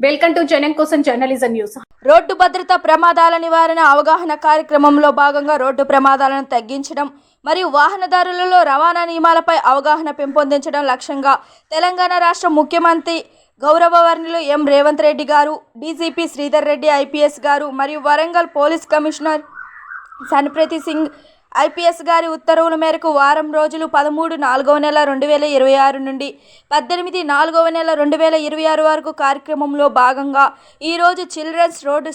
Welcome to జనం కోసం journalism news. Road భద్రతా ప్రమాదాల నివారణ అవగాహన కార్యక్రమంలో భాగంగా రోడ్డు ప్రమాదాలను తగ్గించడం మరియు వాహనదారులలో రవాణా నియమాలపై అవగాహన పెంపొందించడం లక్ష్యంగా తెలంగాణ రాష్ట్ర ముఖ్యమంత్రి గౌరవవర్యులు ఎం రేవంత్ రెడ్డి గారు, డీజీపీ శ్రీధర్ రెడ్డి ఐపీఎస్ గారు మరియు Warangal police commissioner Sanpreet Singh IPS గారి ఉత్తర్వుల మేరకు వారం రోజులు 13/4/2026 నుండి 18/4/2026 వరకు కార్యక్రమంలో భాగంగా ఈరోజు చిల్డ్రన్స్ రోడ్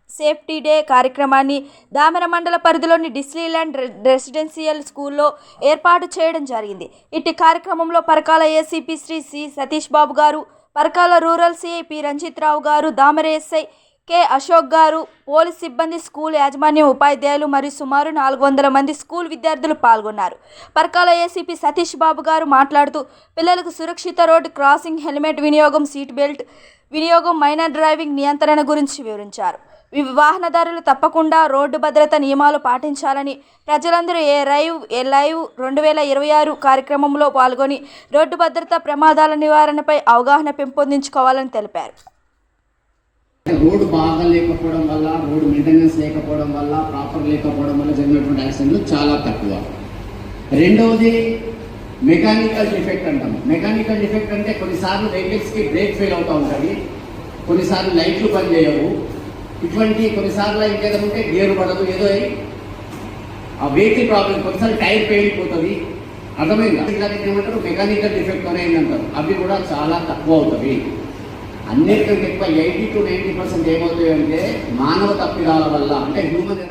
సేఫ్టీ డే కార్యక్రమాన్ని దామెర మండల పరిధిలోని డిస్నీల్యాండ్ రెసిడెన్షియల్ స్కూల్లో ఏర్పాటు చేయడం జరిగింది. ఇట్టి కార్యక్రమంలో పరకాల ఏసీపీ శ్రీ సి సతీష్ బాబు గారు, Parakala rural CI P Ranjit Rao గారు, Damera SI K Ashok garu, police సిబ్బంది, స్కూల్ యాజమాన్యం, ఉపాధ్యాయులు మరియు సుమారు 400 మంది స్కూల్ విద్యార్థులు పాల్గొన్నారు. పరకాల ఏసీపీ సతీష్ బాబు గారు మాట్లాడుతూ పిల్లలకు సురక్షిత రోడ్డు క్రాసింగ్, హెల్మెట్ వినియోగం, సీట్ బెల్ట్ వినియోగం, మైనర్ డ్రైవింగ్ నియంత్రణ గురించి వివరించారు. వాహనదారులు తప్పకుండా రోడ్డు భద్రత నియమాలు పాటించాలని, ప్రజలందరూ ఏ లైవ్ 2026 కార్యక్రమంలో పాల్గొని రోడ్డు భద్రతా ప్రమాదాల నివారణపై అవగాహన పెంపొందించుకోవాలని తెలిపారు. రోడ్డు బాగా లేకపోవడం వల్ల, రోడ్డు మెయింటెనెన్స్ లేకపోవడం వల్ల, ప్రాపర్ లేకపోవడం వల్ల జరిగినటువంటి యాక్సిడెంట్లు చాలా తక్కువ. రెండవది మెకానికల్ డిఫెక్ట్ అంటాం. మెకానికల్ డిఫెక్ట్ అంటే కొన్నిసార్లు వెహికల్స్కి బ్రేక్ ఫెయిల్ అవుతూ ఉంటుంది, కొన్నిసార్లు లైట్లు పనిచేయవు, ఇటువంటి కొన్నిసార్లు ఇంకేదో ఉంటే గేరు పడదు, ఏదో ఆ వెహికల్ ప్రాబ్లం, కొన్నిసార్లు టైర్ పేలిపోతుంది. అర్థమైందా? ఏమంటారు మెకానికల్ డిఫెక్ట్ అనేది అంటారు. అవి కూడా చాలా తక్కువ అవుతుంది. అన్నిటికంటే ఎక్కువ 80 to 90% ఏమవుతాయి అంటే మానవ తప్పిదాల వల్ల, అంటే హ్యూమన్